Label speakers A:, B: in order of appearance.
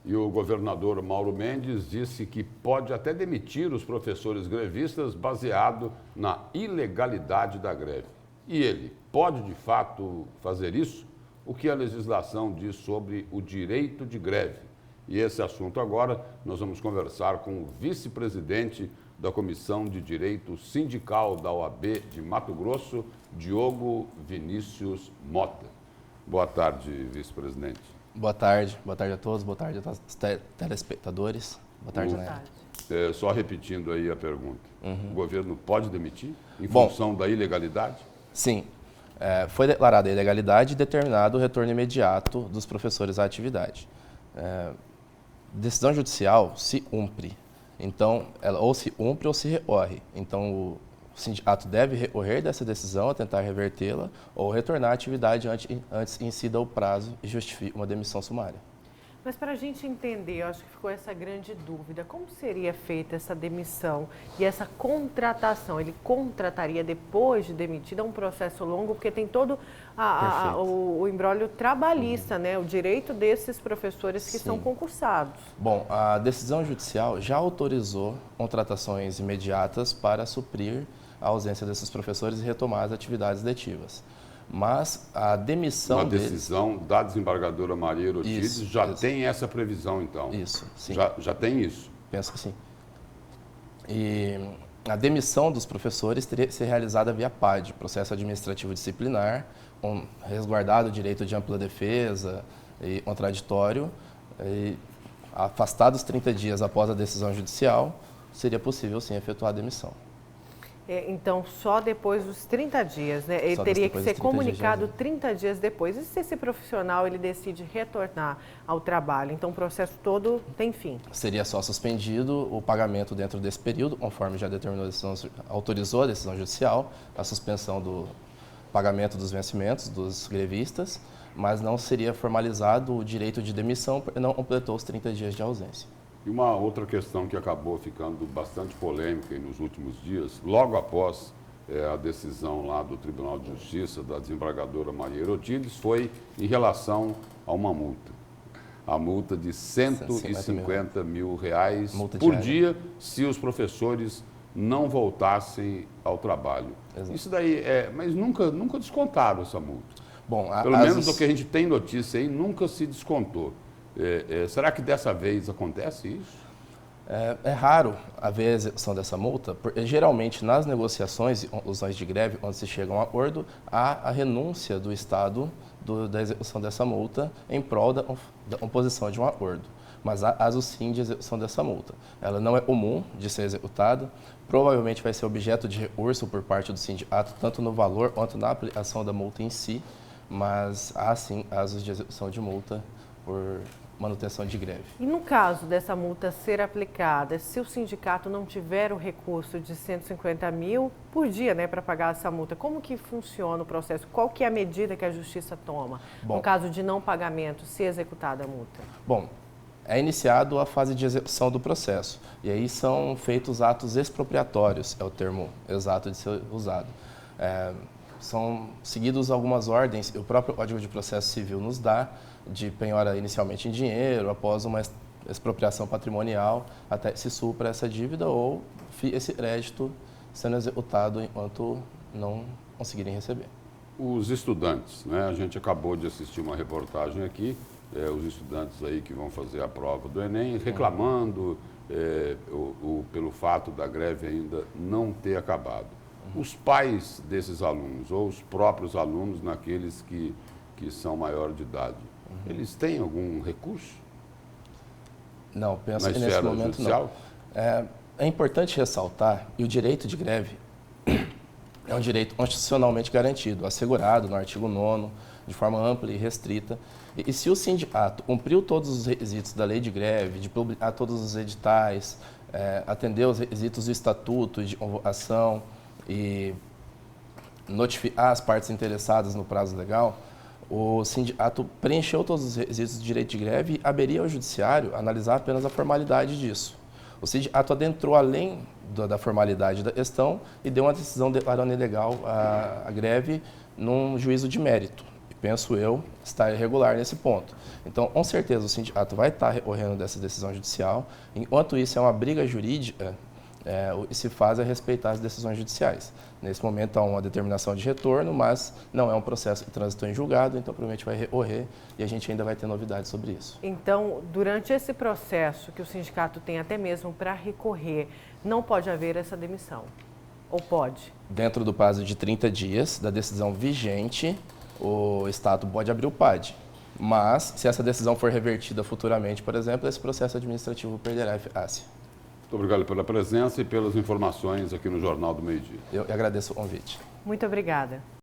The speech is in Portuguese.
A: E o governador Mauro Mendes disse que pode até demitir os professores grevistas baseado na ilegalidade da greve. E ele pode, de fato, fazer isso? O que a legislação diz sobre o direito de greve? E esse assunto agora nós vamos conversar com o vice-presidente da Comissão de Direito Sindical da OAB de Mato Grosso, Diogo Vinícius Mota. Boa tarde, vice-presidente.
B: Boa tarde a todos, boa tarde aos telespectadores. Boa tarde, Né?
A: Só repetindo aí a pergunta. O governo pode demitir em função da ilegalidade?
B: Sim. Foi declarada a ilegalidade e determinado o retorno imediato dos professores à atividade. Decisão judicial se cumpre. Então, ela ou se cumpre ou se recorre. Então, o sindicato deve recorrer dessa decisão, a tentar revertê-la, ou retornar à atividade antes incida o prazo e justifique uma demissão sumária.
C: Mas para a gente entender, eu acho que ficou essa grande dúvida, como seria feita essa demissão e essa contratação? Ele contrataria depois de demitido? É um processo longo, porque tem todo o imbróglio trabalhista, né? O direito desses professores que são concursados.
B: Bom, a decisão judicial já autorizou contratações imediatas para suprir a ausência desses professores e retomar as atividades letivas. Mas a demissão
A: deles... Uma decisão da desembargadora Maria Herotides já tem essa previsão, então?
B: Isso, sim.
A: Já tem isso?
B: Penso que sim. E a demissão dos professores teria que ser realizada via PAD, processo administrativo disciplinar, resguardado o direito de ampla defesa e contraditório. E, afastados 30 dias após a decisão judicial, seria possível, sim, efetuar a demissão.
C: Então, só depois dos 30 dias, né? Ele teria que ser comunicado 30 dias depois. E se esse profissional ele decide retornar ao trabalho? Então, o processo todo tem fim?
B: Seria só suspendido o pagamento dentro desse período, conforme já determinou a decisão, autorizou a decisão judicial, a suspensão do pagamento dos vencimentos dos grevistas, mas não seria formalizado o direito de demissão porque não completou os 30 dias de ausência.
A: E uma outra questão que acabou ficando bastante polêmica nos últimos dias, logo após a decisão lá do Tribunal de Justiça da desembargadora Maria Herotides, foi em relação a uma multa. A multa de R$150 mil por dia se os professores não voltassem ao trabalho. Exato. Isso daí mas nunca descontaram essa multa.
B: Bom,
A: pelo menos do que a gente tem notícia aí, nunca se descontou. Será que dessa vez acontece isso?
B: É raro haver a execução dessa multa, porque geralmente nas negociações e conclusões de greve, onde se chega a um acordo, há a renúncia do Estado da execução dessa multa em prol da composição de um acordo. Mas há casos sim de execução dessa multa. Ela não é comum de ser executada, provavelmente vai ser objeto de recurso por parte do sindicato, tanto no valor quanto na aplicação da multa em si, mas há sim casos de execução de multa por manutenção de greve.
C: E no caso dessa multa ser aplicada, se o sindicato não tiver o recurso de 150 mil por dia, né, para pagar essa multa, como que funciona o processo? Qual que é a medida que a Justiça toma no caso de não pagamento, se executada a multa?
B: Bom, é iniciado a fase de execução do processo e aí são feitos atos expropriatórios, é o termo exato de ser usado. São seguidos algumas ordens, o próprio Código de Processo Civil nos dá, de penhora inicialmente em dinheiro, após uma expropriação patrimonial, até se supra essa dívida ou esse crédito sendo executado enquanto não conseguirem receber.
A: Os estudantes, né? A gente acabou de assistir uma reportagem aqui, os estudantes aí que vão fazer a prova do Enem, reclamando pelo fato da greve ainda não ter acabado. Os pais desses alunos, ou os próprios alunos, naqueles que são maior de idade, eles têm algum recurso?
B: Não, penso que nesse momento judicial? Não. É importante ressaltar, e o direito de greve é um direito constitucionalmente garantido, assegurado no artigo 9º, de forma ampla e restrita. E se o sindicato cumpriu todos os requisitos da lei de greve, de publicar todos os editais, atender os requisitos do estatuto de convocação e notificar as partes interessadas no prazo legal, o sindicato preencheu todos os requisitos de direito de greve e caberia ao judiciário analisar apenas a formalidade disso. O sindicato adentrou além da formalidade da questão e deu uma decisão declarando ilegal a greve num juízo de mérito. penso eu, está irregular nesse ponto. Então, com certeza, o sindicato vai estar recorrendo dessa decisão judicial. Enquanto isso é uma briga jurídica, o que se faz é respeitar as decisões judiciais. Nesse momento há uma determinação de retorno, mas não é um processo que transitou em julgado, então provavelmente vai recorrer e a gente ainda vai ter novidades sobre isso.
C: Então, durante esse processo que o sindicato tem até mesmo para recorrer, não pode haver essa demissão? Ou pode?
B: Dentro do prazo de 30 dias da decisão vigente, o Estado pode abrir o PAD. Mas, se essa decisão for revertida futuramente, por exemplo, esse processo administrativo perderá eficácia.
A: Muito obrigado pela presença e pelas informações aqui no Jornal do Meio-Dia.
B: Eu agradeço o convite.
C: Muito obrigada.